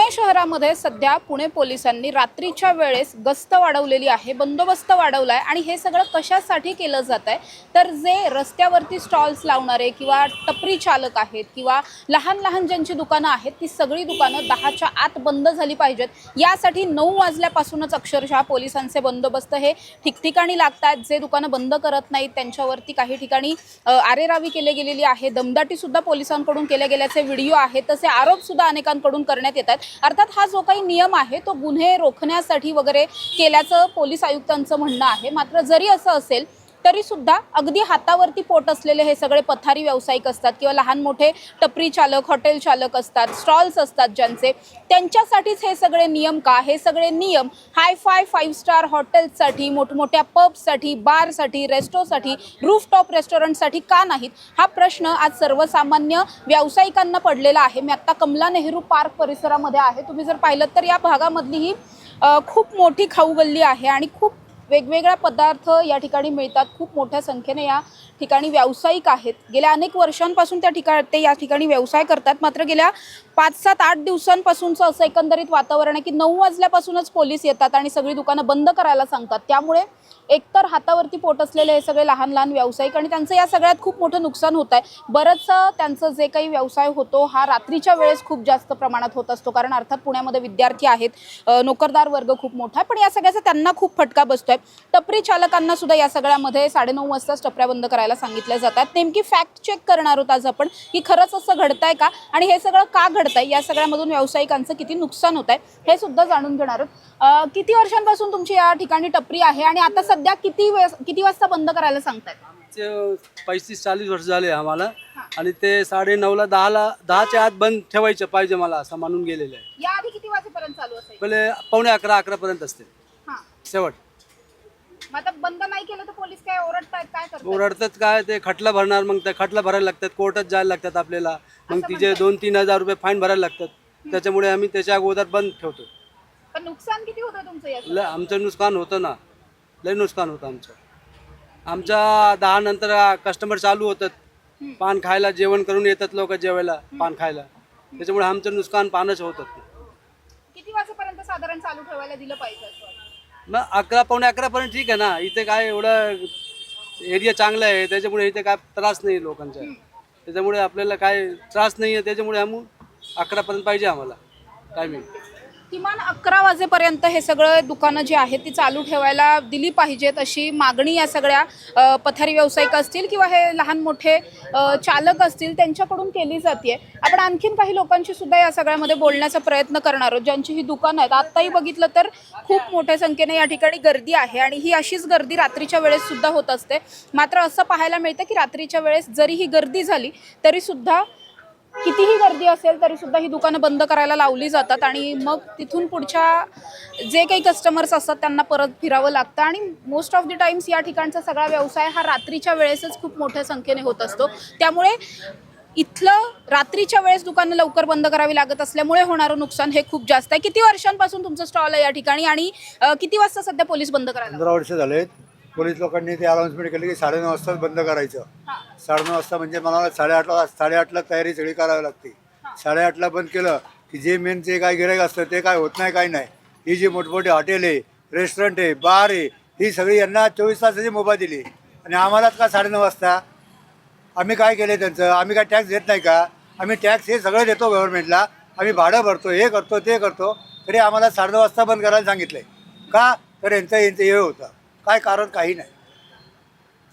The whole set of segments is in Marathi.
पुणे शहरामध्ये सध्या पुणे पोलिसांनी रात्रीच्या वेळेस गस्त वाढवलेली आहे, बंदोबस्त वाढवलाय आणि हे सगळं कशासाठी केलं जात आहे तर जे रस्त्यावरती स्टॉल्स लावणारे किंवा टपरी चालक आहेत किंवा लहान लहान ज्यांची दुकानं आहेत ती सगळी दुकानं 10च्या आत बंद झाली पाहिजेत, यासाठी 9 वाजल्यापासूनच अक्षरशः पोलिसांचे बंदोबस्त हे ठिकठिकाणी लागतात। जे दुकानं बंद करत नाहीत त्यांच्यावरती काही ठिकाणी आरेरावी केली गेलेली आहे, दमदाटी सुद्धा पोलिसांकडून केल्या गेल्याचे व्हिडिओ आहेत, तसे आरोप सुद्धा अनेकांकडून करण्यात येतात। अर्थात हा जो काही नियम आहे तो गुन्हे रोखण्यासाठी वगैरे केल्याचं पोलीस आयुक्तांचं म्हणणं आहे। मात्र जरी असं असेल तरी सुद्धा अगदी हातावरती पोट असलेले हे सगळे पथारी व्यावसायिक असतात किंवा लहान मोठे टपरी चालक, हॉटेल चालक असतात, स्टॉल्स असतात ज्यांचे, त्यांच्यासाठीच हे सगळे नियम का? हे सगळे नियम हाय-फाय 5 स्टार हॉटेल्ससाठी, मोठमोठ्या पबसाठी, बारसाठी, रेस्टोसाठी, रूफटॉप रेस्टॉरंटसाठी का नाहीत? हा प्रश्न आज सर्वसामान्य व्यावसायिकांना पडलेला आहे। मी आता कमला नेहरू पार्क परिसरामध्ये आहे। तुम्ही जर पाहिलं तर या भागामधली ही खूप मोठी खाऊ गल्ली आहे आणि खूप वेगवेगळ्या पदार्थ या ठिकाणी मिळतात। खूप मोठ्या संख्येने या ठिकाणी व्यावसायिक आहेत। गेल्या अनेक वर्षांपासून ते या ठिकाणी व्यवसाय करतात। मात्र गेल्या 5-7-8 दिवसांपासूनचं असं एकंदरीत वातावरण आहे की 9 वाजल्यापासूनच पोलीस येतात आणि सगळी दुकानं बंद करायला सांगतात। त्यामुळे एकतर हातावरती पोट असलेले हे सगळे लहान लहान व्यावसायिक आणि त्यांचं या सगळ्यात खूप मोठं नुकसान होत आहे। बरंचसं त्यांचं जे काही व्यवसाय होतो हा रात्रीच्या वेळेस खूप जास्त प्रमाणात होत असतो, कारण अर्थात पुण्यामध्ये विद्यार्थी आहेत, नोकरदार वर्ग खूप मोठा आहे, पण या सगळ्याचा त्यांना खूप फटका बसतोय। टपरी चालकांना सुद्धा या सगळ्यामध्ये 9:30 वाजताच टपऱ्या बंद करायला सांगितल्या जातात। नेमकी फॅक्ट चेक करणार आहोत आज आपण की खरंच असं घडतंय का आणि हे सगळं का घडतंय, या सगळ्यामधून व्यावसायिकांचं किती नुकसान होत आहे हे सुद्धा जाणून घेणार आहोत। किती वर्षांपासून तुमची या ठिकाणी टपरी आहे आणि आता सध्या किती वाजता बंद करायला सांगतायत? 35-40 वर्ष झाले आम्हाला आणि ते 9:30ला 10च्या आत बंद ठेवायचं पाहिजे मला असं मानून गेलेलं आहे। या आधी किती वाजेपर्यंत चालू असेल? पहिले 11:15 पर्यंत असते शेवट। मग आता बंद नाही केलं तर पोलीस काय ओरडतात, काय करतात? ओरडतात काय, ते खटला भरणार, मग ते खटला भरायला लागतात, कोर्टात जायला लागतात आपल्याला, मग तिचे 2-3 हजार रुपये फाईन भरायला लागतात। त्याच्यामुळे आम्ही त्याच्या अगोदर बंद ठेवतो। पण नुकसान किती होतं तुमचं याचं? आमचं नुकसान होतं ना, लय नुकसान होतं आमच्या 10 नंतर कस्टमर चालू होतात, पान खायला, जेवण करून येतात लोक जेवायला, पान खायला, त्याच्यामुळे आमचं नुकसान पानच होतं। किती वाजेपर्यंत साधारण चालू ठेवायला दिलं पाहिजे असं? मग 11-11:15 पर्यंत ठीक आहे ना, इथे काय एवढं एरिया चांगला आहे त्याच्यामुळे इथे काय त्रास नाही लोकांचा, त्याच्यामुळे आपल्याला काय त्रास नाही आहे, त्याच्यामुळे आम्ही 11 पर्यंत पाहिजे आम्हाला टायमिंग। किमान 11 वाजेपर्यंत हे सगळं दुकानं जी आहेत ती चालू ठेवायला दिली पाहिजेत अशी मागणी या सगळ्या पथारी व्यावसायिक असतील किंवा हे लहान मोठे चालक असतील त्यांच्याकडून केली जाते। आपण आणखीन काही लोकांशी सुद्धा या सगळ्यामध्ये बोलण्याचा प्रयत्न करणार आहोत ज्यांची ही दुकानं आहेत। आत्ताही बघितलं तर खूप मोठ्या संख्येने या ठिकाणी गर्दी आहे आणि ही अशीच गर्दी रात्रीच्या वेळेस सुद्धा होत असते। मात्र असं पाहायला मिळतं की रात्रीच्या वेळेस जरी ही गर्दी झाली तरी सुद्धा, कितीही गर्दी असेल तरी सुद्धा ही दुकानं बंद करायला लावली जातात आणि मग तिथून पुढच्या जे काही कस्टमर्स असतात त्यांना परत फिरावं लागतं आणि मोस्ट ऑफ द टाइम्स या ठिकाणचा सगळा व्यवसाय हा रात्रीच्या वेळेसच खूप मोठ्या संख्येने होत असतो। त्यामुळे इथलं रात्रीच्या वेळेस दुकानं लवकर बंद करावी लागत असल्यामुळे होणारं नुकसान हे खूप जास्त आहे। किती वर्षांपासून तुमचं स्टॉल आहे या ठिकाणी आणि किती वाजता सध्या पोलीस बंद करायला? 15 वर्ष झालेत। पोलीस लोकांनी ते अनाउन्समेंट केली की 9:30 वाजताच बंद करायचं। 9:30 वाजता म्हणजे मला 8:30ला तयारी सगळी करावी लागते। 8:30ला बंद केलं की जे मेन जे काय गिराईक असतं ते काय होत नाही, काही नाही। ही जी मोठमोठी हॉटेल आहे, रेस्टॉरंट आहे, बार आहे, ही सगळी यांना 24 तासाची मुभा दिली आणि आम्हालाच का 9:30 वाजता? आम्ही काय केले त्यांचं? आम्ही काय टॅक्स देत नाही का? आम्ही टॅक्स हे सगळं देतो गव्हर्नमेंटला, आम्ही भाडं भरतो, हे करतो ते करतो, तरी आम्हाला 9:30 वाजता बंद करायला सांगितलंय का? तर यांचं हे होतं काय कारण? काही नाही।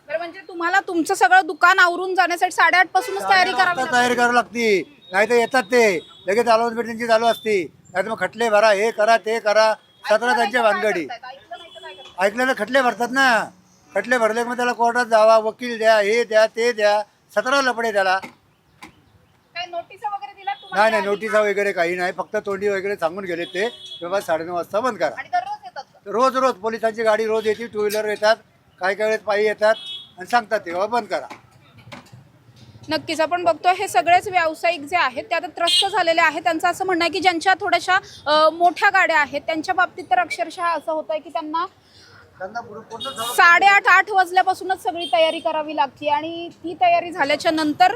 बरं, म्हणजे तुम्हाला तुमचं सगळं दुकान आवरून जाण्यासाठी 8:30 पासूनच तयारी करावी लागते, नाही तर येतात ते लगेच अनाउन्समेंट त्यांची चालू असते, नाही तर मग खटले भरा, हे करा ते करा, 17 त्यांच्या भानगडी। ऐकलं तर खटले भरतात ना, खटले भरले मग त्याला कोर्टात जावा, वकील द्या, हे द्या ते द्या, 17 लपडे त्याला। नाही, नोटिसा वगैरे काही नाही, फक्त तोंडी वगैरे सांगून गेले ते बाबा 9:30 वाजता बंद करा। रोज पोलिसांची गाडी रोज येते, 2 व्हीलर येतात, काही वेळेस पायी येतात आणि सांगतात ते बाबा बंद करा। नक्कीच आपण बघतोय हे सगळेच व्यावसायिक जे आहेत ते आता त्रस्त झालेले आहेत। त्यांचं असं म्हणणं आहे की ज्यांच्या थोड्याशा मोठ्या गाड्या आहेत त्यांच्या बाबतीत तर अक्षरशः असं होत आहे की त्यांना 8:30-8 वाजल्यापासूनच सगळी तयारी करावी लागते आणि ती तयारी झाल्याच्या नंतर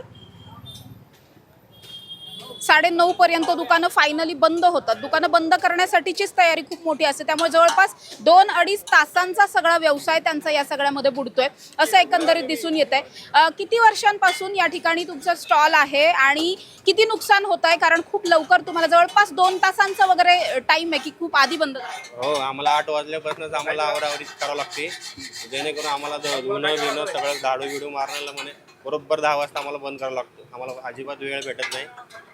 9:30 पर्यंत दुकानं फायनली बंद होतात. दुकानं बंद करण्यासाठीचीच तयारी खूप मोठी असते. त्यामुळे जवळपास 2-2.5 तासांचा सगळा व्यवसाय त्यांचा या सगळ्यामध्ये बुडतोय असं एकंदरीत दिसून येत आहे. किती वर्षांपासून या ठिकाणी तुमचा स्टॉल आहे आणि किती नुकसान होत आहे? कारण खूप लवकर तुम्हाला जवळपास 2 तासांचा वगैरे टाइम आहे की खूप आधी बंद करायचं? हो, आम्हाला 8 वाजल्यापासूनच आम्हाला आवरावरी करावं लागते, जेणेकरून आम्हाला धुणं बिणं सगळं झाडू बिडू मारण्याला म्हणे बरोबर 10 वाजता आम्हाला बंद करावं लागतो. आम्हाला अजिबात वेळ भेटत नाही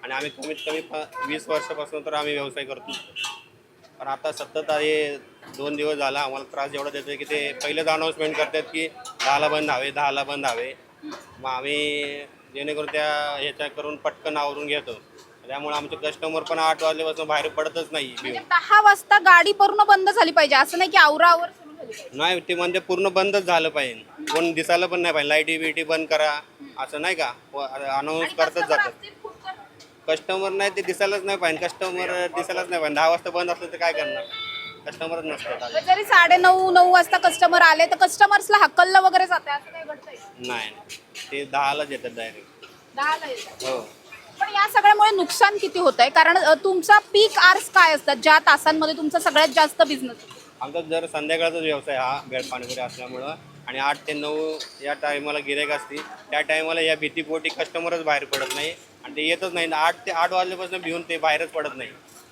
आणि आम्ही कमीत कमी 20 वर्षापासून तर आम्ही व्यवसाय करतो. पण आता सतत हे 2 दिवस झाला आम्हाला त्रास एवढा देतो की ते पहिलेच अनाऊन्समेंट करतात की 10ला बंद हवे, 10ला बंद हवे. मग आम्ही जेणेकरून त्या ह्याच्या करून पटकन आवरून घेतो. त्यामुळे आमचे कस्टमर पण 8 वाजल्यापासून बाहेर पडतच नाही. म्हणजे 10 वाजता गाडी पूर्ण बंद झाली पाहिजे असं नाही की आवरावर सुरू झाली पाहिजे. नाही, ते म्हणजे पूर्ण बंदच झालं पाहिजे. कोण दिसायला पण नाही पाहिजे. लाईटी बिटी बंद करा असं नाही का अनाऊन्स करतच जातात. कस्टमर नाही ते दिसायलाच नाही पाहिजे. कस्टमर दिसायलाच नाही पाहिजे. 10 वाजता बंद असलं तर काय करणार? कस्टमरच नसतात. जरी 9:30-9 वाजता कस्टमर आले तर कस्टमर्सला हकललं वगैरे जाते असं काही घडतंय? नाही, ते 10लाच येतात डायरेक्ट. 10ला येतात. हो. पण या सगळ्यामुळे नुकसान किती होत आहे? कारण तुमचा पीक आवर्स काय असतात ज्या तासांमध्ये तुमचा सगळ्यात जास्त बिझनेस? आमचा जर संध्याकाळचाच व्यवसाय हा पाणीपुरी असल्यामुळं आणि 8 ते 9 या टायमाला गिऱ्हाईक असते. त्या टायमाला या भीतीपोटी कस्टमरच बाहेर पडत नाही आणि ते येतच नाही. 8 ते 8 वाजल्यापासून भिवून ते बाहेरच पडत नाही.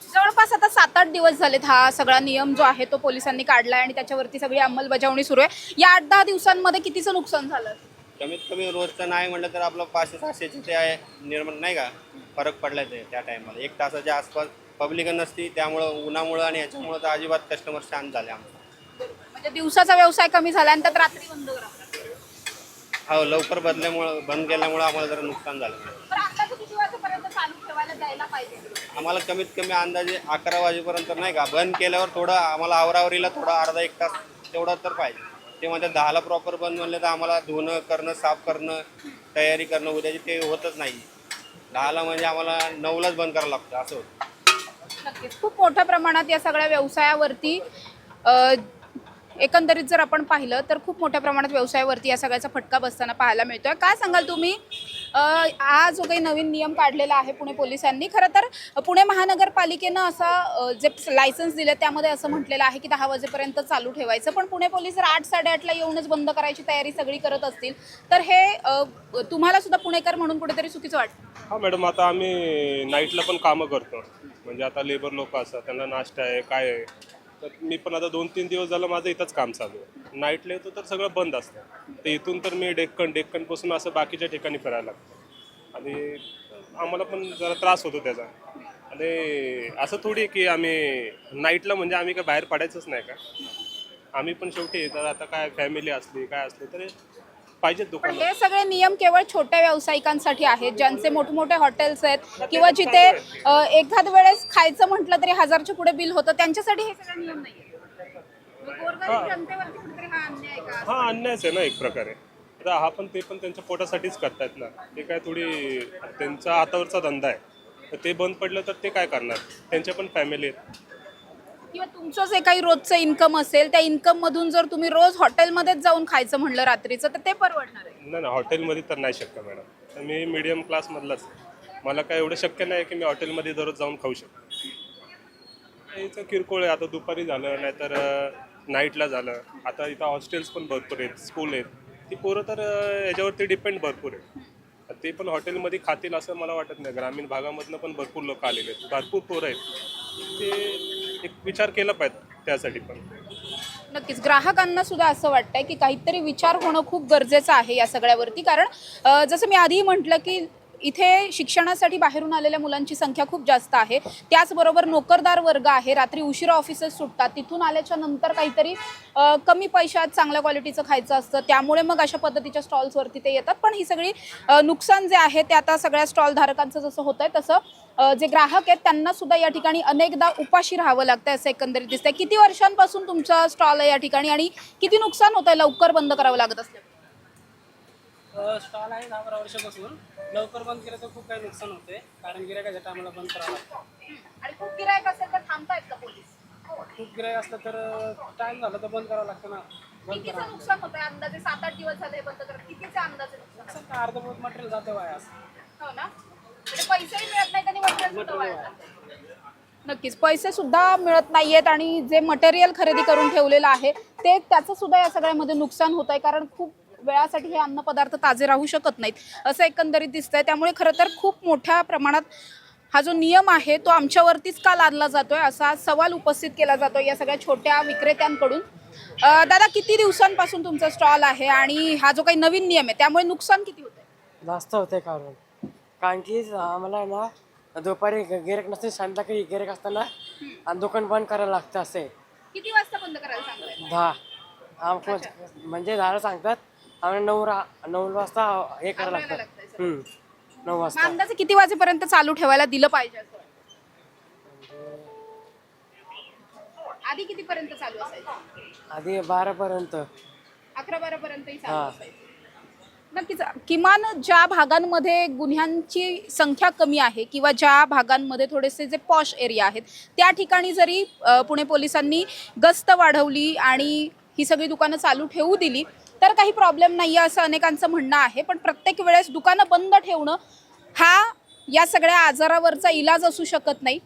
जवळपास आता 7-8 दिवस झालेत हा सगळा नियम जो आहे तो पोलिसांनी काढलाय आणि त्याच्यावरती सगळी अंमलबजावणी सुरू आहे. या 8-10 दिवसांमध्ये कितीचं नुकसान झालं? कमीत कमी रोजचं नाही म्हटलं तर आपलं 500-600चे ते आहे निर्माण नाही का फरक पडलाय ते त्या टायमाला. 1 तासाच्या आसपास पब्लिक नसती, त्यामुळं उन्हामुळं आणि याच्यामुळं तर अजिबात कस्टमर शांत झाले आमचं. म्हणजे दिवसाचा व्यवसाय कमी झाला आणि त्यात रात्री बंद करा. हो, लवकर बंद केल्यामुळं आम्हाला जरा नुकसान झालं. पण अंदाजे किती वाजेपर्यंत चालू ठेवायला द्यायला पाहिजे? आम्हाला कमीत कमी अंदाजे 11 वाजेपर्यंत नाही का बंद केल्यावर थोडं आम्हाला आवरावरीला थोडा अर्धा-1 तास तेवढा तर पाहिजे. ते म्हणजे 10ला प्रॉपर बंद म्हणलं तर आम्हाला धुणं करणं, साफ करणं, तयारी करणं उद्याची ते होतच नाही. 10ला म्हणजे आम्हाला 9लाच बंद करावं लागतं असं होतं. नक्कीच खूप मोठ्या प्रमाणात या सगळ्या व्यवसायावरती एकंदरीत जर आपण पाहिलं तर खूप मोठ्या प्रमाणात व्यवसायावरती या सगळ्याचा फटका बसताना पाहायला मिळतोय. काय सांगाल तुम्ही? हा जो काही नवीन नियम काढलेला आहे पुणे पोलिसांनी, खरं तर पुणे महानगरपालिकेनं असा जे लायसन्स दिलं त्यामध्ये असं म्हटलेलं आहे की 10 वाजेपर्यंत चालू ठेवायचं, पण पुणे पोलीस जर 8-8:30ला येऊनच बंद करायची तयारी सगळी करत असतील तर हे तुम्हाला सुद्धा पुणेकर म्हणून कुठेतरी चुकीचं वाटतं? हा मॅडम, आता आम्ही नाईटला पण कामं करतो. म्हणजे आता लेबर लोक असतात, त्यांना नाश्ता आहे काय आहे. तर मी पण आता 2-3 दिवस झालं माझं इथंच काम चालू आहे. नाईटला येतो तर सगळं बंद असतं. तर इथून तर मी डेक्कनपासून असं बाकीच्या ठिकाणी फिरायला लागतं आणि आम्हाला पण जरा त्रास होतो त्याचा. आणि असं थोडी की आम्ही नाईटला म्हणजे आम्ही काय बाहेर पडायचंच नाही का? आम्ही पण शेवटी तर आता काय फॅमिली असली काय असली तरी पाहिजेत पण दुकान. हे सगळे नियम केवळ छोट्या व्यावसायिकांसाठी आहेत, ज्यांचे मोठमोठे हॉटेल्स आहेत किंवा जिथे एखाद वेळेस खायचं म्हटलं तरी 1000च्या पुढे बिल होतं, त्यांच्यासाठी हे सगळे नियम नाही. जनतेवरती कुठेतरी हा अन्याय आहे का? हा, अन्यायच आहे ना एक प्रकारे. आता हा पण ते पण त्यांच्या पोटासाठीच करतायत ना. ते काय थोडी त्यांचा हातावरचा धंदा आहे. तर ते बंद पडलं तर ते काय करणार? त्यांच्या पण फॅमिली आहेत. किंवा तुमचं जे काही रोजचं इन्कम असेल त्या इन्कम मधून जर तुम्ही रोज हॉटेलमध्येच जाऊन खायचं म्हणलं रात्रीचं तर ते परवडणार आहे? नाही, हॉटेलमध्ये तर नाही शक्य मॅडम. तर मी मीडियम क्लासमधलाच. मला काय एवढं शक्य नाही की मी हॉटेलमध्ये दररोज जाऊन खाऊ शकतो. याचं किरकोळ आहे. आता दुपारी झालं नाहीतर नाईटला झालं. आता इथं हॉस्टेल्स पण भरपूर आहेत, स्कूल आहेत. ती पोरं तर याच्यावरती डिपेंड भरपूर आहे. ते पण हॉटेलमध्ये खातील असं मला वाटत नाही. ग्रामीण भागामधनं पण भरपूर लोक आलेले आहेत, भरपूर पोरं आहेत. ते एक विचार केला पाहिजे त्यासाठी पण. नक्कीच ग्राहकांना सुद्धा असं वाटतंय की काहीतरी विचार होणं खूप गरजेचं आहे या सगळ्यावरती. कारण जसं मी आधी म्हटलं की इथे शिक्षणासाठी बाहेरून आलेल्या मुलांची संख्या खूप जास्त आहे. त्याचबरोबर नोकरदार वर्ग आहे, रात्री उशिरा ऑफिसेस सुटतात, तिथून आल्याच्या नंतर काहीतरी कमी पैशात चांगल्या क्वालिटीचं खायचं असतं, त्यामुळे मग अशा पद्धतीच्या स्टॉल्सवरती ते येतात. पण ही सगळी नुकसान जे आहे ते आता सगळ्या स्टॉल धारकांचं जसं होतंय तसं जे ग्राहक आहेत त्यांना सुद्धा या ठिकाणी अनेकदा उपाशी राहावं लागतंय असं एकंदरीत दिसतंय. किती वर्षांपासून तुमचा स्टॉल आहे या ठिकाणी आणि किती नुकसान होतंय लवकर बंद करावं लागत असल्यामुळे? स्टॉल आहे 10-12 वर्षापासून. लवकर बंद केलं तर खूप काही नुकसान होते, कारण गिरायकाच्या टायमाला बंद करावं लागतं. आणि खूप गिरायक असेल तर थांबतायत का पोलीस? खूप गिरायक असलं तर टाइम झाला तर बंद करावं लागतं ना. बंद कितीचं नुकसान होतंय अंदाजे? 7-8 दिवस झाले बंद करत, कितीचे अंदाजे नुकसान? करावं अर्धवट मटेरियल जाते वाया असं. हो ना. पैसेही मिळत नाहीत आणि मटेरियल सुद्धा वाया जातंय. नक्कीच पैसे सुद्धा मिळत नाहीयेत आणि जे मटेरियल खरेदी करून ठेवलेलं आहे ते त्याचं सुद्धा या सगळ्यामध्ये नुकसान होत आहे, कारण खूप वेळासाठी हे अन्नपदार्थ ताजे राहू शकत नाहीत असं एकंदरीत दिसतंय. त्यामुळे खरं तर खूप मोठ्या प्रमाणात हा जो नियम आहे तो आमच्यावरतीच का लादला जातोय असा सवाल उपस्थित केला जातोय या सगळ्या छोट्या विक्रेत्यांकडून. दादा, किती दिवसांपासून तुमचा स्टॉल आहे आणि हा जो काही नवीन नियम आहे त्यामुळे नुकसान किती होतंय? जास्त होते कारण की आम्हाला आहे ना दुपारी गिऱ्हाईक नसते, संध्याकाळी गिऱ्हाईक असताना आणि दुकान बंद करायला लागतं असे. किती वाजता बंद करायला सांगताय? 10 म्हणजे 10 सांगतात, आम्हाला 9 वाजता हे करायला आवरायला लागतं. लागतंय सगळं. 9 मग वाजता अंदाजे किती वाजेपर्यंत चालू ठेवायला दिलं पाहिजे असं वाटतं? आधी कितीपर्यंत चालू असायचं? आधी 12पर्यंत. 11-12 पर्यंतही चालू हा. असायचं. नक्कीच किमान ज्या भागांमध्ये गुन्ह्यांची संख्या कमी आहे किंवा ज्या भागांमध्ये थोडेसे जे पॉश एरिया आहेत त्या ठिकाणी जरी पुणे पोलिसांनी गस्त वाढवली आणि ही सगळी दुकानं चालू ठेवू दिली तर काही प्रॉब्लेम नाही आहे असं अनेकांचं म्हणणं आहे. पण प्रत्येक वेळेस दुकानं बंद ठेवणं हा या सगळ्या आजारावरचा इलाज असू शकत नाही.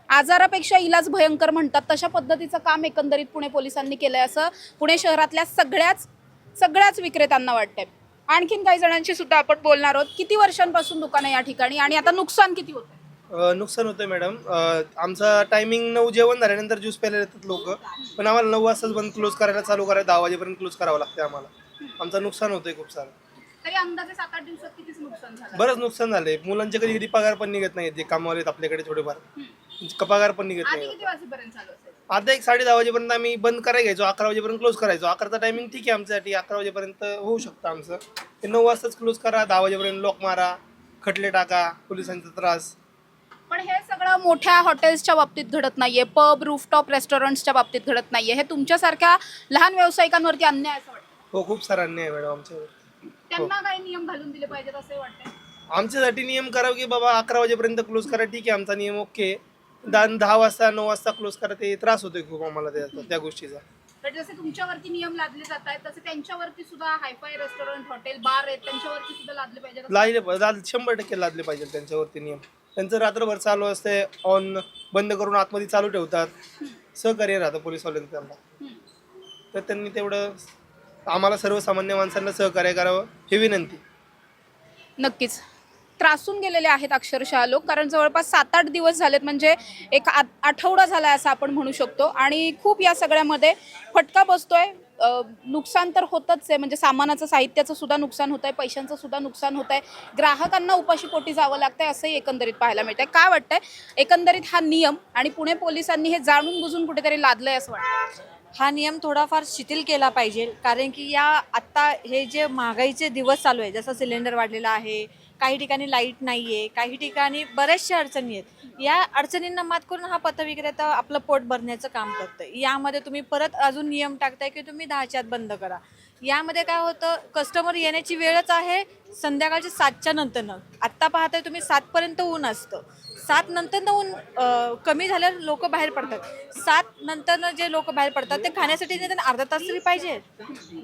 आजारापेक्षा इलाज भयंकर म्हणतात तशा पद्धतीचं काम एकंदरीत पुणे पोलिसांनी केलंय असं पुणे शहरातल्या सगळ्याच विक्रेत्यांना वाटतंय. आणखीन काही जणांशी सुद्धा आपण बोलणार आहोत. किती वर्षांपासून दुकान आहे या ठिकाणी आणि आता नुकसान किती होतं? नुकसान होतंय मॅडम. आमचा टायमिंग 9 जेवण झाल्यानंतर ज्यूस प्यायला येतात लोक, पण आम्हाला 9 वाजताच बंद क्लोज करायला चालू करायला 10 वाजेपर्यंत क्लोज करावं लागतं आम्हाला. आमचं नुकसान होतंय खूप सारं. तरी अंदाजे 7-8 दिवसात कितीच नुकसान झालं? बरंच नुकसान झालंय. मुलांचे कधी कधी पगार पण निघत नाही, जे कामवाले आहेत आपल्याकडे थोडेफार पगार पण निघत आधी नाही. किती वाजेपर्यंत चालू असायचं? आता एक 10:30 वाजेपर्यंत आम्ही बंद करायला घ्यायचो, 11 वाजेपर्यंत क्लोज करायचो. 11चा टायमिंग ठीक आहे आमच्यासाठी, 11 वाजेपर्यंत होऊ शकतं आमचं. ते 9 वाजताच क्लोज करा, 10 वाजेपर्यंत लॉक मारा, खटले टाका, पोलिसांचा त्रास. पण हे सगळं मोठ्या हॉटेल्सच्या बाबतीत घडत नाहीये, पब रूफटॉप रेस्टॉरंट्सच्या बाबतीत घडत नाहीये. हे तुमच्यासारख्या लहान व्यावसायिकांवरती अन्याय असं वाटतं. हो, खूप सारा अन्याय आहे मॅडम आमच्यावर. त्यांना काही नियम घालून दिले पाहिजेत असं वाटतं. आमच्यासाठी नियम करावं की बाबा 11 वाजेपर्यंत क्लोज करा, ठीक आहे आमचा नियम ओके. 10 वाजता 9 वाजता क्लोज करा, ते त्रास होतोय खूप आम्हाला त्या गोष्टीचा. तर जसे तुमच्यावरती नियम लादले जात आहेत तसे त्यांच्यावरती सुद्धा हायफाय रेस्टॉरंट हॉटेल बार आहेत त्यांच्यावरती सुद्धा लादले पाहिजेत असं 100% लादले पाहिजे त्यांच्यावरती नियम. त्यांचं रात्रभर चालू असते, ऑन बंद करून आतमध्ये चालू ठेवतात. सहकार्य राहतं पोलिसवाल्यांचं त्यांना. तर त्यांनी तेवढं आम्हाला सर्वसामान्य माणसांना सहकार्य करावं ही विनंती. नक्कीच त्रासून गेलेले आहेत अक्षरशः लोक, कारण जवळपास 7-8 दिवस झालेत, म्हणजे एक आठवडा झाला असं आपण म्हणू शकतो. आणि खूप या सगळ्यामध्ये फटका बसतोय. नुकसान तर होतच आहे, म्हणजे सामानाचं साहित्याचं सुद्धा नुकसान होत आहे, पैशांचं सुद्धा नुकसान होत आहे, ग्राहकांना उपाशीपोटी जावं लागतंय असंही एकंदरीत पाहायला मिळतंय. काय वाटतंय एकंदरीत हा नियम आणि पुणे पोलिसांनी हे जाणून बुजून कुठेतरी लादलंय असं वाटतं? हा नियम थोडाफार शिथिल केला पाहिजे, कारण की या आत्ता हे जे महागाईचे दिवस चालू आहे, जसं सिलेंडर वाढलेला आहे, काही ठिकाणी लाईट नाही आहे, काही ठिकाणी बऱ्याचशा अडचणी आहेत. या अडचणींना मात करून हा पथविक्रेता आपलं पोट भरण्याचं काम करतं. यामध्ये तुम्ही परत अजून नियम टाकताय की तुम्ही 10च्या आत बंद करा. यामध्ये काय होतं, कस्टमर येण्याची वेळच आहे संध्याकाळच्या 7च्या नंतरनं. आत्ता पाहताय तुम्ही 7पर्यंत ऊन असतं, 7 नंतरनं ऊन कमी झाल्यावर लोक बाहेर पडतात. 7 नंतरनं जे लोक बाहेर पडतात ते खाण्यासाठी निदान अर्धा तास तरी पाहिजे.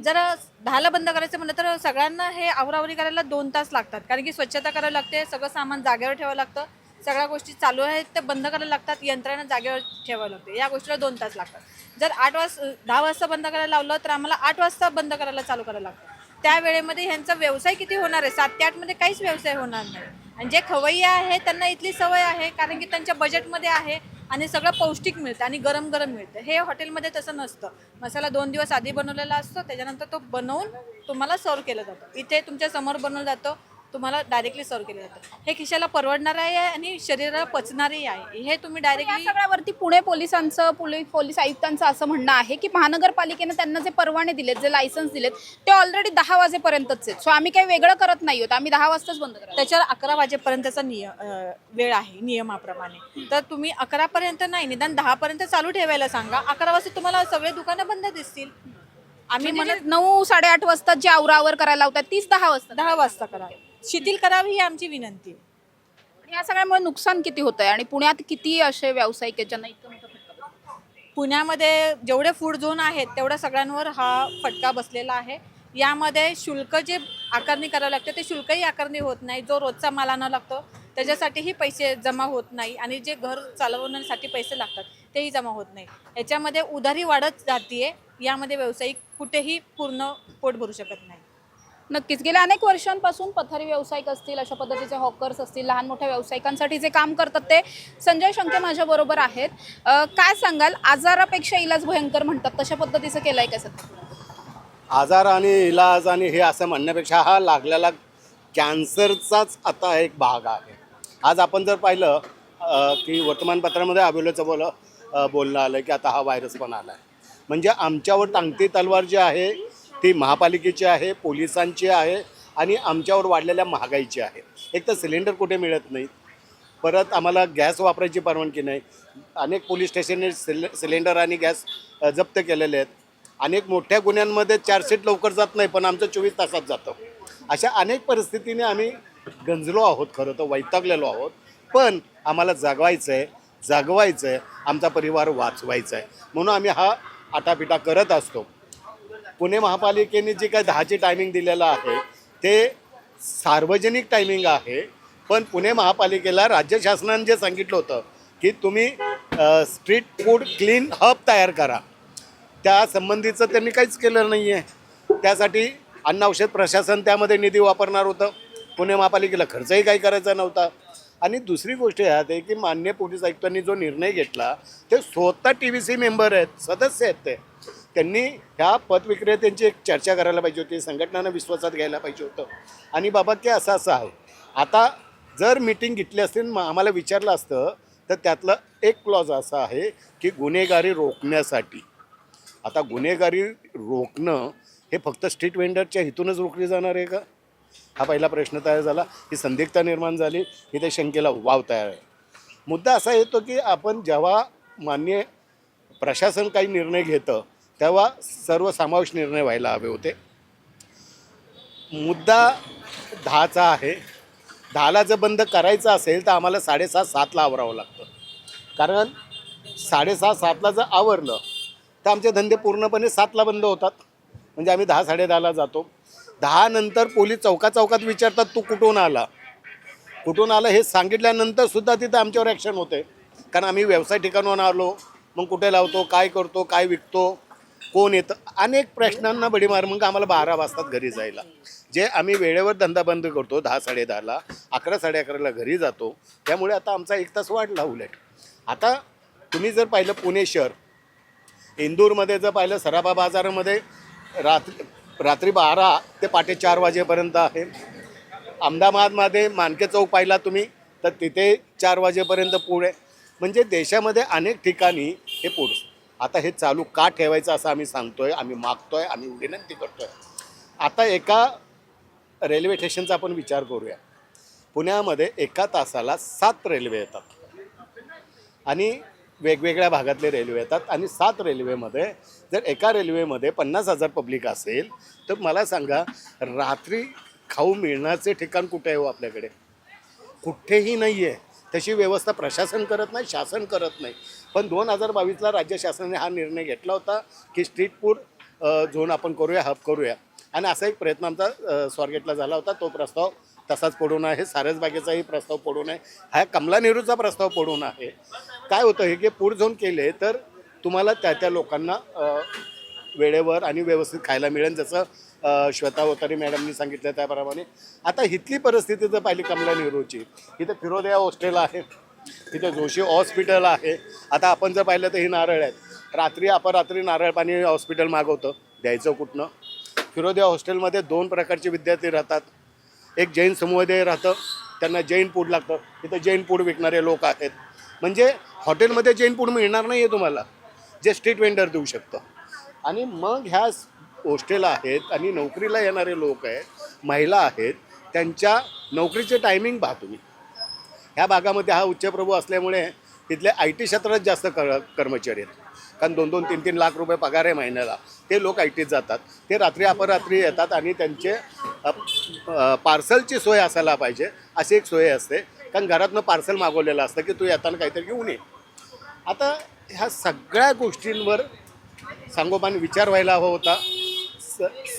जर 10ला बंद करायचं म्हणलं तर सगळ्यांना हे आवरावरी करायला 2 तास लागतात, कारण की स्वच्छता करावी लागते, सगळं सामान जागेवर ठेवावं लागतं, सगळ्या गोष्टी चालू आहेत त्या बंद करायला लागतात, यंत्रणा जागेवर ठेवावं लागते, या गोष्टीला 2 तास लागतात. जर 10 वाजता बंद करायला लावलं तर आम्हाला 8 वाजता बंद करायला चालू करायला लागतं. त्या वेळेमध्ये ह्यांचा व्यवसाय किती होणार आहे? 7 ते 8मध्ये काहीच व्यवसाय होणार नाही. आणि जे खवय्ये आहे त्यांना इथली सवय आहे, कारण की त्यांच्या बजेटमध्ये आहे आणि सगळं पौष्टिक मिळतं आणि गरम गरम मिळतं. हे हॉटेलमध्ये तसं नसतं. मसाला 2 दिवस आधी बनवलेला असतो, त्याच्यानंतर तो बनवून तुम्हाला सर्व केलं जातं. इथे तुमच्या समोर बनवलं जातं, तुम्हाला डायरेक्टली सर्व केलं जातं. हे खिशाला परवडणार आहे आणि शरीराला पचणारही आहे. हे तुम्ही या डायरेक्टली सगळ्यावरती पुणे पोलिसांचं पोलीस आयुक्तांचं असं म्हणणं आहे की महानगरपालिकेनं त्यांना जे परवाने दिलेत, जे लायसन्स दिलेत ते ऑलरेडी 10 वाजेपर्यंतच आहेत. सो आम्ही काही वेगळं करत नाही आहोत, आम्ही 10 वाजताच बंद करतो. त्याच्यावर 11 वाजेपर्यंतचा वेळ आहे नियमाप्रमाणे. तर तुम्ही 11पर्यंत नाही, निदान 10पर्यंत चालू ठेवायला सांगा. 11 वाजता तुम्हाला सगळे दुकानं बंद दिसतील. आम्ही म्हणत 9-8:30 वाजता जे आवरावर करायला लावतात तीच 10 वाजता. 10 वाजता करा, शिथिल करावी ही आमची विनंती आहे. या सगळ्यामुळे नुकसान किती होत आहे आणि पुण्यात किती असे व्यावसायिक आहेत ज्यांना इतकं मोठं फटका बसतो? पुण्यामध्ये जेवढे फूड झोन आहेत तेवढ्या सगळ्यांवर हा फटका बसलेला आहे. यामध्ये शुल्क जे आकारणी करावं लागतं ते शुल्कही आकारणी होत नाही. जो रोजचा माल आणावा लागतो त्याच्यासाठीही पैसे जमा होत नाही आणि जे घर चालवण्यासाठी पैसे लागतात तेही जमा होत नाही. याच्यामध्ये उधारी वाढत जाते. यामध्ये व्यावसायिक कुठेही पूर्ण पोट भरू शकत नाही. नक्कीच गेल्या अनेक वर्षांपासून पथारी व्यावसायिक असतील, अशा पद्धतीचे हॉकर्स असतील, लहान मोठ्या व्यावसायिकांसाठी जे काम करतात ते संजय शंके माझ्याबरोबर आहेत. काय सांगाल, आजारापेक्षा इलाज भयंकर म्हणतात, तशा पद्धतीचं केलं आहे का सध्या? आजार आणि इलाज आणि हे असं म्हणण्यापेक्षा हा लागलेला कॅन्सरचाच आता एक भाग आहे. आज आपण जर पाहिलं की वर्तमानपत्रामध्ये अबोल्याचं बोलणं आलं की आता हा व्हायरस पण आला आहे. म्हणजे आमच्यावर टांगती तलवार जी आहे ती महापालिकेची आहे, पोलिसांची आहे आणि आमच्यावर वाढलेल्या महागाईची आहे. एक तर सिलेंडर कुठे मिळत नाही, परत आम्हाला गॅस वापरायची परवानगी नाही. अनेक पोलीस स्टेशनने सिलेंडर आणि गॅस जप्त केलेले आहेत. अनेक मोठ्या गुन्ह्यांमध्ये चार्जशीट लवकर जात नाही, पण आमचं 24 तासात जातं. अशा अनेक परिस्थितीने आम्ही गंजलो आहोत, खरं तर वैतागलेलो आहोत. पण आम्हाला जगवायचं आहे, आमचा परिवार वाचवायचा आहे, म्हणून आम्ही हा आटापिटा करत असतो. पुणे महापालिकेने जे काही 10ची टायमिंग दिलेलं आहे ते सार्वजनिक टायमिंग आहे. पण पुणे महापालिकेला राज्य शासनाने जे सांगितलं होतं की तुम्ही स्ट्रीट फूड क्लीन हब तयार करा, त्या संबंधीचं त्यांनी काहीच केलं नाही आहे. त्यासाठी अन्न औषध प्रशासन त्यामध्ये निधी वापरणार होतं. पुणे महापालिकेला खर्चही काही करायचा नव्हता. आणि दुसरी गोष्ट ह्यात आहे की माननीय पोलीस आयुक्तांनी जो निर्णय घेतला ते स्वतः TVC मेंबर आहेत, सदस्य आहेत. त्यांनी ह्या पथविक्रेत्यांची एक चर्चा करायला पाहिजे होती, संघटनांना विश्वासात घ्यायला पाहिजे होतं. आणि बाबा की असं आहे, आता जर मीटिंग घेतली असतील आम्हाला विचारलं असतं तर त्यातलं एक क्लॉज असा आहे की गुन्हेगारी रोखण्यासाठी. आता गुन्हेगारी रोखणं हे फक्त स्ट्रीट वेंडरच्या हितूनच रोखली जाणार आहे का? हा पहिला प्रश्न तयार झाला. ही संदिग्धता निर्माण झाली, ही त्या शंकेला वाव तयार आहे. मुद्दा असा येतो की आपण जेव्हा मान्य प्रशासन काही निर्णय घेतं तेव्हा सर्वसमावेश निर्णय व्हायला हवे होते. मुद्दा 10चा आहे. 10ला जर बंद करायचं असेल तर आम्हाला 6:30-7ला आवरावं लागतं. कारण 6:30-7ला जर आवरलं तर आमचे धंदे पूर्णपणे 7ला बंद होतात. म्हणजे आम्ही 10-10:30ला जातो. 10 नंतर पोलीस चौकात विचारतात तू कुठून आला हे सांगितल्यानंतर सुद्धा तिथं आमच्यावर ॲक्शन होते. कारण आम्ही व्यवसाय ठिकाणून आलो, मग कुठे लावतो, काय करतो, काय विकतो, कोण येतं, अनेक प्रश्नांना बडीमार. मग आम्हाला 12 वाजतात घरी जायला. जे आम्ही वेळेवर धंदा बंद करतो 10-10:30ला, 11-11:30ला घरी जातो. त्यामुळे आता आमचा 1 तास वाढला उलट. आता तुम्ही जर पाहिलं पुणे शहर, इंदूरमध्ये जर पाहिलं सराफा बाजारामध्ये रात्री 12 ते पहाटे 4 वाजेपर्यंत आहे. अहमदाबादमध्ये मानके चौक पाहिला तुम्ही तर तिथे 4 वाजेपर्यंत पुढे. म्हणजे देशामध्ये अनेक ठिकाणी हे पुढं. आता हे चालू का ठेवायचं असं आम्ही सांगतोय, आम्ही मागतोय, आम्ही विनंती करतोय. आता एका रेल्वे स्टेशनचा आपण विचार करूया. पुण्यामध्ये एका तासाला 7 रेल्वे येतात आणि वेगवेगळ्या भागातले रेल्वे येतात. आणि 7 रेल्वेमध्ये जर एका रेल्वेमध्ये 50,000 पब्लिक असेल तर मला सांगा रात्री खाऊ मिळण्याचे ठिकाण कुठे आहे हो आपल्याकडे? कुठेही नाही आहे. तशी व्यवस्था प्रशासन करत नाही, शासन करत नाही. पण 2022ला राज्य शासनाने हा निर्णय घेतला होता की स्ट्रीट फूड झोन आपण करूया, हब करूया. आणि असा एक प्रयत्न आमचा स्वारगेटला झाला होता. तो प्रस्ताव तसाच पडून आहे. सारसबागेचाही प्रस्ताव पडून आहे. हा कमला नेहरूचा प्रस्ताव पडून आहे. काय होतं हे की फूड झोन केले तर तुम्हाला त्या लोकांना वेळेवर आणि व्यवस्थित खायला मिळेल. जसं श्वेता अवतारे मॅडमनी सांगितलं त्याप्रमाणे. आता इथली परिस्थिती जर पाहिली कमला नेहरूची, इथं फिरोदिया हॉस्टेल आहे, इथं जोशी हॉस्पिटल आहे. आता आपण जर पाहिलं तर ही नारळ आहेत. अपरात्री नारळ पाणी हॉस्पिटल मागवतं, द्यायचं कुठनं? फिरोदिया हॉस्टेलमध्ये 2 प्रकारचे विद्यार्थी राहतात. एक जैन समुदाय राहतं, त्यांना जैन फूड लागतं. इथं जैन फूड विकणारे लोक आहेत. म्हणजे हॉटेलमध्ये जैन फूड मिळणार नाही आहे तुम्हाला, जे स्ट्रीट वेंडर देऊ शकतं. आणि मग ह्या हॉस्टेल आहेत आणि नोकरीला येणारे लोक आहेत, महिला आहेत, त्यांच्या नोकरीचे टायमिंग पहा तुम्ही. ह्या भागामध्ये हा उच्चप्रभू असल्यामुळे तिथले IT क्षेत्रात जास्त कर्मचारी आहेत. कारण 2-2, 3-3 लाख रुपये पगार आहे महिन्याला. ते लोक ITत जातात. ते अपरात्री येतात आणि त्यांचे पार्सलची सोय असायला पाहिजे अशी एक सोय असते. कारण घरातनं पार्सल मागवलेलं असतं की तू येताना काहीतरी घेऊन ये. आता ह्या सगळ्या गोष्टींवर सांगोपान विचार व्हायला हवा होता,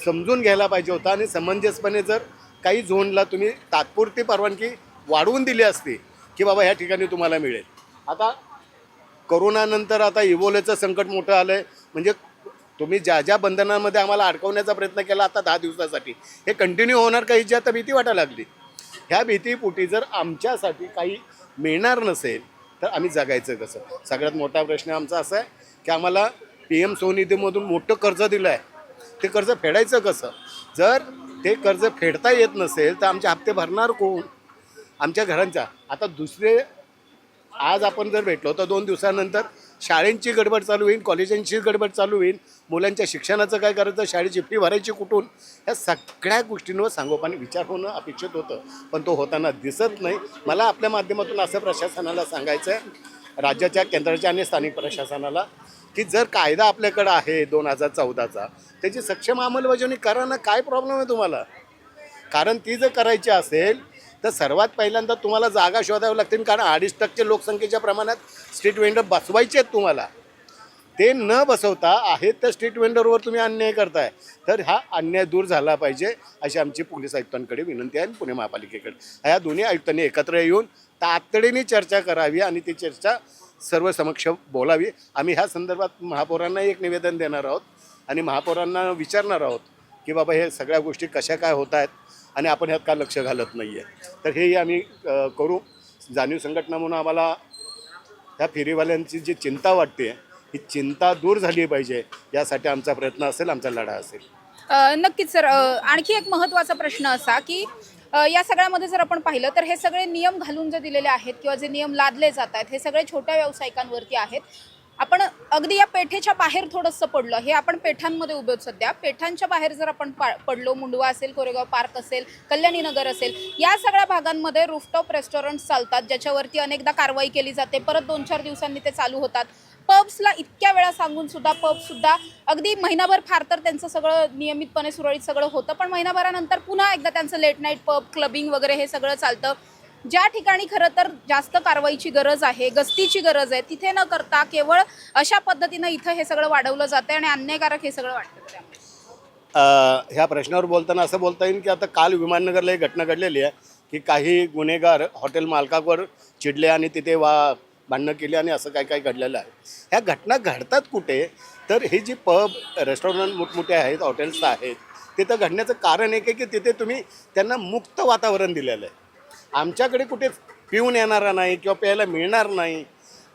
समजून घ्यायला पाहिजे होता. आणि समंजसपणे जर काही झोनला तुम्ही तात्पुरती परवानगी वाढवून दिली असती की बाबा ह्या ठिकाणी तुम्हाला मिळेल. आता करोनानंतर आता इबोलेचं संकट मोठं आलं आहे. म्हणजे तुम्ही ज्या ज्या बंधनांमध्ये आम्हाला अडकवण्याचा प्रयत्न केला आता 10 दिवसासाठी, हे कंटिन्यू होणार का ह्याची आता भीती वाटायला लागली. ह्या भीतीपोटी जर आमच्यासाठी काही मिळणार नसेल तर आम्ही जगायचं कसं. सगळ्यात मोठा प्रश्न आमचा असा आहे की आम्हाला PM स्वनिधीमधून मोठं कर्ज दिलं आहे, ते कर्ज फेडायचं कसं. जर ते कर्ज फेडता येत नसेल तर आमचे हप्ते भरणार कोण, आमच्या घरांचा. आता दुसरे आज आपण जर भेटलो तर 2 दिवसानंतर शाळेंची गडबड चालू होईल, कॉलेजांची गडबड चालू होईल, मुलांच्या शिक्षणाचं काय करायचं, शाळेची फी भरायची कुठून, ह्या सगळ्या गोष्टींवर सांगोपाने विचार होणं अपेक्षित होतं, पण तो होताना दिसत नाही. मला आपल्या माध्यमातून असं प्रशासनाला सांगायचं आहे, राज्याच्या, केंद्राच्या आणि स्थानिक प्रशासनाला, की जर कायदा आपल्याकडं आहे 2014चा, त्याची सक्षम अंमलबजावणी करा ना. काय प्रॉब्लेम आहे तुम्हाला. कारण ती जर करायची असेल तर सर्वात पहिल्यांदा तुम्हाला जागा शोधाव्या लागतील. कारण 2.5% लोकसंख्येच्या प्रमाणात स्ट्रीट वेंडर बसवायचे आहेत तुम्हाला. ते न बसवता आहेत तर स्ट्रीट वेंडरवर तुम्ही अन्याय करताय. तर हा अन्याय दूर झाला पाहिजे अशी आमची पोलीस आयुक्तांकडे विनंती आहे आणि पुणे महापालिकेकडे. ह्या दोन्ही आयुक्तांनी एकत्र येऊन तातडीने चर्चा करावी आणि ती चर्चा सर्व समक्ष बोलावी. आम्ही ह्या संदर्भात महापौरांना एक निवेदन देणार आहोत आणि महापौरांना विचारणार आहोत की बाबा हे सगळ्या गोष्टी कशा काय होत आहेत आणि आपण ह्यात का लक्ष घालत नाही आहे. तर हेही आम्ही करू. जाणीव संघटना म्हणून आम्हाला ह्या फेरीवाल्यांची जी चिंता वाटते ही चिंता दूर झाली पाहिजे, यासाठी आमचा प्रयत्न असेल, आमचा लढा असेल. नक्कीच सर. आणखी एक महत्त्वाचा प्रश्न असा की या सगळ्यामध्ये जर आपण पाहिलं तर हे सगळे नियम घालून जे दिलेले आहेत किंवा जे नियम लादले जात आहेत हे सगळे छोट्या व्यावसायिकांवरती आहेत. आपण अगदी या पेठेच्या बाहेर थोडंसं पडलं, हे आपण पेठांमध्ये उभे आहोत सध्या. पेठांच्या बाहेर जर आपण पडलो, मुंडवा असेल, कोरेगाव पार्क असेल, कल्याणी नगर असेल, या सगळ्या भागांमध्ये रूफटॉप रेस्टॉरंट्स चालतात ज्याच्यावरती अनेकदा कारवाई केली जाते, परत 2-4 दिवसांनी ते चालू होतात. पब्सला इतक्या वेळा सांगून सुद्धा पब्सुद्धा अगदी महिनाभर फार तर त्यांचं सगळं नियमितपणे सुरळीत सगळं होतं, पण महिनाभरानंतर पुन्हा एकदा त्यांचं लेट नाईट पब, क्लबिंग वगैरे हे सगळं चालतं. ज्या ठिकाणी खरं तर जास्त कारवाईची गरज आहे, गस्तीची गरज आहे, तिथे न करता केवळ अशा पद्धतीनं इथं हे सगळं वाढवलं जातं आणि अन्यायकारक हे सगळं वाटतं. ह्या प्रश्नावर बोलताना असं बोलता येईल की आता काल विमाननगरला एक घटना घडलेली आहे की काही गुन्हेगार हॉटेल मालकावर चिडले आणि तिथे भांडणं केली आणि असं काय काय घडलेलं आहे. ह्या घटना घडतात कुठे, तर हे जी पब, रेस्टॉरंट मोठमोठे आहेत, हॉटेल्स आहेत, तिथं घडण्याचं कारण एक आहे की तिथे तुम्ही त्यांना मुक्त वातावरण दिलेलं आहे. आमच्याकडे कुठे पिऊन येणारा नाही किंवा प्यायला मिळणार नाही,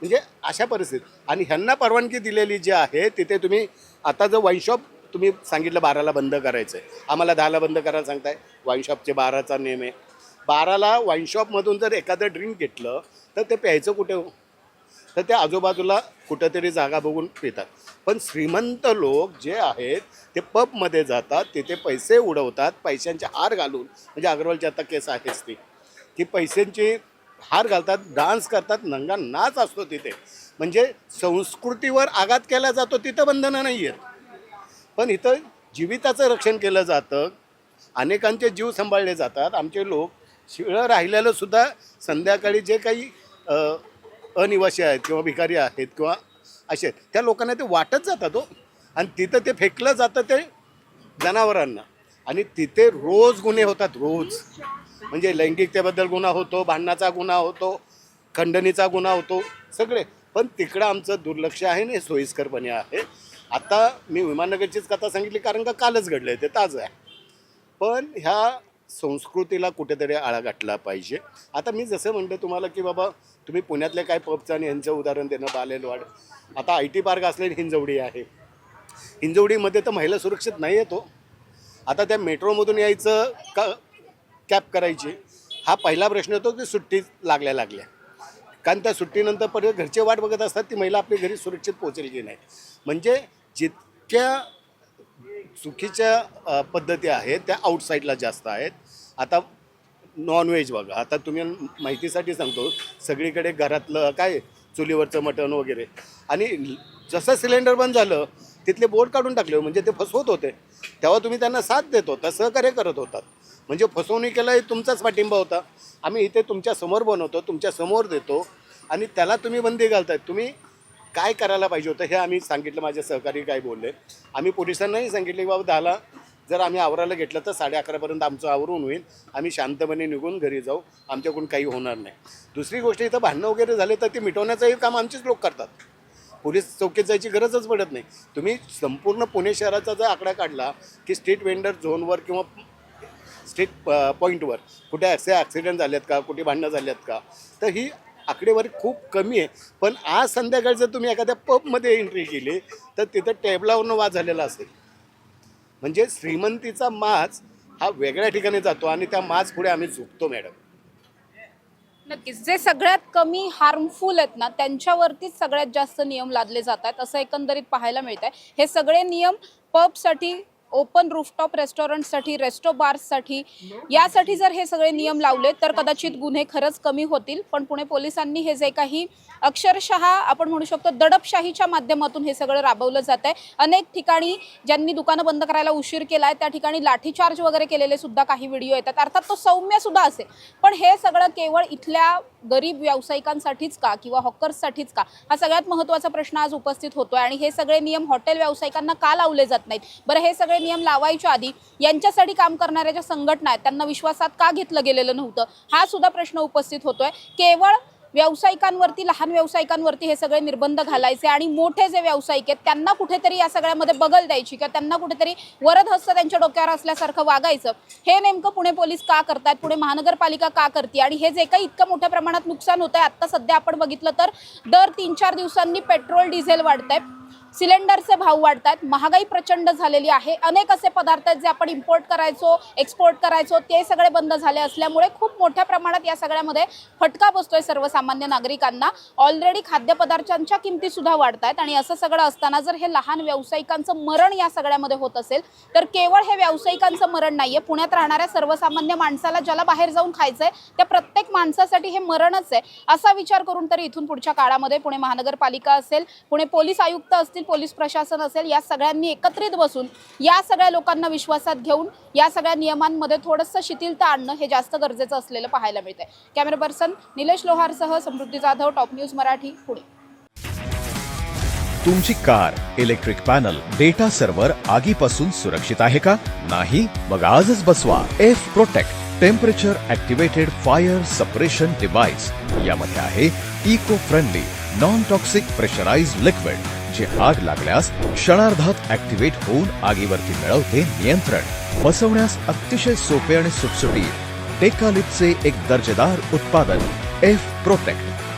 म्हणजे अशा परिस्थितीत. आणि ह्यांना परवानगी दिलेली जी आहे तिथे तुम्ही आता जर वाईन शॉप तुम्ही सांगितलं 12ला बंद करायचं आहे, आम्हाला 10ला बंद करायला सांगताय. वाईन शॉपचे 12चा नियम आहे. 12ला वाईन शॉपमधून जर एखादं ड्रिंक घेतलं तर ते प्यायचं कुठे हो, तर त्या आजूबाजूला कुठंतरी जागा बघून पितात. पण श्रीमंत लोक जे आहेत ते पबमध्ये जातात, तिथे पैसे उडवतात, पैशांचे हार घालून, म्हणजे अग्रवालची आता केस आहेच ती, की पैशांचे हार घालतात, डान्स करतात, नंगा नाच असतो तिथे. म्हणजे संस्कृतीवर आघात केला जातो, तिथं बंधनं नाही आहेत. पण इथं जीविताचं रक्षण केलं जातं, अनेकांचे जीव सांभाळले जातात. आमचे लोक शिळं राहिलेलं सुद्धा संध्याकाळी जे काही अनिवासी आहेत किंवा भिकारी आहेत किंवा असे आहेत त्या लोकांना ते वाटत जातात हो, आणि तिथं ते फेकलं जातं ते जनावरांना. आणि तिथे रोज गुन्हे होतात, रोज. म्हणजे लैंगिकतेबद्दल गुन्हा होतो, भांडणाचा गुन्हा होतो, खंडणीचा गुन्हा होतो, सगळे. पण तिकडं आमचं दुर्लक्ष आहे आणि सोयीस्करपणे आहे. आता मी विमाननगरचीच कथा सांगितली कारण का कालच घडलं आहे, ते ताजं आहे. पण ह्या संस्कृतीला कुठेतरी आळा घातला पाहिजे. आता मी जसं म्हणतो तुम्हाला की बाबा तुम्ही पुण्यातले काय पबचं आणि यांचं उदाहरण देणं, बालेलवाड, आता IT पार्क असलेली हिंजवडी आहे. हिंजवडीमध्ये तर महिला सुरक्षित नाही आहे तो. आता त्या मेट्रोमधून यायचं का कॅब करायची, हा पहिला प्रश्न येतो की सुट्टी लागल्या कारण त्या सुट्टीनंतर परत घरचे वाट बघत असतात ती महिला आपली घरी सुरक्षित पोहोचेल की नाही. म्हणजे जितक्या चुकीच्या पद्धती आहेत त्या आउटसाईडला जास्त आहेत. आता नॉनव्हेज बघा, आता तुम्ही माहितीसाठी सांगतो, सगळीकडे घरातलं काय चुलीवरचं मटण वगैरे, आणि जसं सिलेंडर बंद झालं तिथले बोर्ड काढून टाकले, म्हणजे ते फसवत होते. तेव्हा तुम्ही त्यांना साथ देत होता, सहकार्य करत होतात, म्हणजे फसवणुकीला तुमचाच पाठिंबा होता. आम्ही इथे तुमच्या समोर बनवतो, तुमच्या समोर देतो आणि त्याला तुम्ही बंदी घालताय. तुम्ही काय करायला पाहिजे होतं हे आम्ही सांगितलं, माझे सहकारी काय बोलले. आम्ही पोलिसांनाही सांगितले की बाबा 10ला जर आम्ही आवरायला घेतलं तर 11:30पर्यंत आमचं आवरून होईल, आम्ही शांतपणे निघून घरी जाऊ, आमच्याकडून काही होणार नाही. दुसरी गोष्ट, इथं भांडणं वगैरे झाले तर ते मिटवण्याचंही काम आमचेच लोक करतात. पोलीस चौकीत जायची गरजच पडत नाही. तुम्ही संपूर्ण पुणे शहराचा जर आकडा काढला की स्ट्रीट वेंडर झोनवर किंवा स्ट्रीट पॉईंटवर कुठे असे ॲक्सिडेंट झाले आहेत का, कुठे भांडणं झाले आहेत का, तर ही आकडेवारी खूप कमी आहे. पण आज संध्याकाळी जर तुम्ही एखाद्या पबमध्ये एंट्री केली तर तिथं टेबलावरनं वाद झालेला असेल. म्हणजे श्रीमंतीचा माज हा वेगळ्या ठिकाणी जातो आणि त्या माज पुढे आम्ही झुकतो मॅडम. नक्कीच, जे सगळ्यात कमी हार्मफुल आहेत ना त्यांच्यावरतीच सगळ्यात जास्त नियम लादले जात आहेत असं एकंदरीत पाहायला मिळत आहे. हे सगळे नियम पबसाठी, ओपन रूफटॉप रेस्टॉरंटसाठी, रेस्टो बार्ससाठी, यासाठी जर हे सगळे नियम लावले तर कदाचित गुन्हे खरंच कमी होतील. पण पुणे पोलिसांनी हे जे काही अक्षरशः आपण म्हणू शकतो दडपशाहीच्या माध्यमातून हे सगळं राबवलं जात आहे. अनेक ठिकाणी ज्यांनी दुकानं बंद करायला उशीर केला आहे त्या ठिकाणी लाठीचार्ज वगैरे केलेले सुद्धा काही व्हिडिओ येतात. अर्थात तो सौम्य सुद्धा असेल, पण हे सगळं केवळ इथल्या गरीब व्यावसायिकांसाठीच का किंवा हॉकर्ससाठीच का, हा सगळ्यात महत्त्वाचा प्रश्न आज उपस्थित होतोय. आणि हे सगळे नियम हॉटेल व्यावसायिकांना का लावले जात नाहीत? बरं, हे सगळे नियम लावायच्या आधी यांच्यासाठी काम करणाऱ्या ज्या संघटना आहेत त्यांना विश्वासात का घेतलं गेलेलं नव्हतं, हा सुद्धा प्रश्न उपस्थित होतोय. केवळ व्यावसायिकांवरती, लहान व्यावसायिकांवरती हे सगळे निर्बंध घालायचे आणि मोठे जे व्यावसायिक आहेत त्यांना कुठेतरी या सगळ्यामध्ये बगल द्यायची किंवा त्यांना कुठेतरी वरदहस्त त्यांच्या डोक्यावर असल्यासारखं वागायचं, हे नेमकं पुणे पोलीस का करतात, पुणे महानगरपालिका का करते? आणि हे जे काही इतकं मोठ्या प्रमाणात नुकसान होत आहे, आत्ता सध्या आपण बघितलं तर दर 3-4 दिवसांनी पेट्रोल डिझेल वाढत आहे, सिलेंडरचे भाव वाढतात, महागाई प्रचंड झालेली आहे. अनेक असे पदार्थ आहेत जे आपण इम्पोर्ट करायचो, एक्सपोर्ट करायचो, ते सगळे बंद झाले असल्यामुळे खूप मोठ्या प्रमाणात या सगळ्यामध्ये फटका बसतोय सर्वसामान्य नागरिकांना. ऑलरेडी खाद्यपदार्थांच्या किमती सुद्धा वाढत आहेत आणि असं सगळं असताना जर हे लहान व्यावसायिकांचं मरण या सगळ्यामध्ये होत असेल तर केवळ हे व्यावसायिकांचं मरण नाहीये, पुण्यात राहणाऱ्या सर्वसामान्य माणसाला ज्याला बाहेर जाऊन खायचंय त्या प्रत्येक माणसासाठी हे मरणच आहे. असा विचार करून तरी इथून पुढच्या काळामध्ये पुणे महानगरपालिका असेल, पुणे पोलीस आयुक्त असतील, पोलीस प्रशासन असेल, या सगळ्यांनी एकत्रित बसून या सगळ्या लोकांना विश्वासात घेऊन या सगळ्या नियमांमध्ये थोडंसं शिथिलता आणणं हे जास्त गरजेचं असलेलं पाहायला मिळतंय. कॅमेरा पर्सन निलेश लोहारसह समृद्धी जाधव, टॉप न्यूज मराठी, पुणे. तुमची car, electric panel, data server आगीपासून सुरक्षित आहे का? नाही? मग आजच बसवा F protect temperature activated fire suppression device. यामध्ये आहे eco friendly non toxic pressurized liquid, जे आग लागल्यास क्षणार्धात ॲक्टिवेट होऊन आगीवरती मिळवते नियंत्रण. बसवण्यास अतिशय सोपे आणि सुटसुटीत टेकालिपचे एक दर्जेदार उत्पादन एफ प्रोटेक्ट.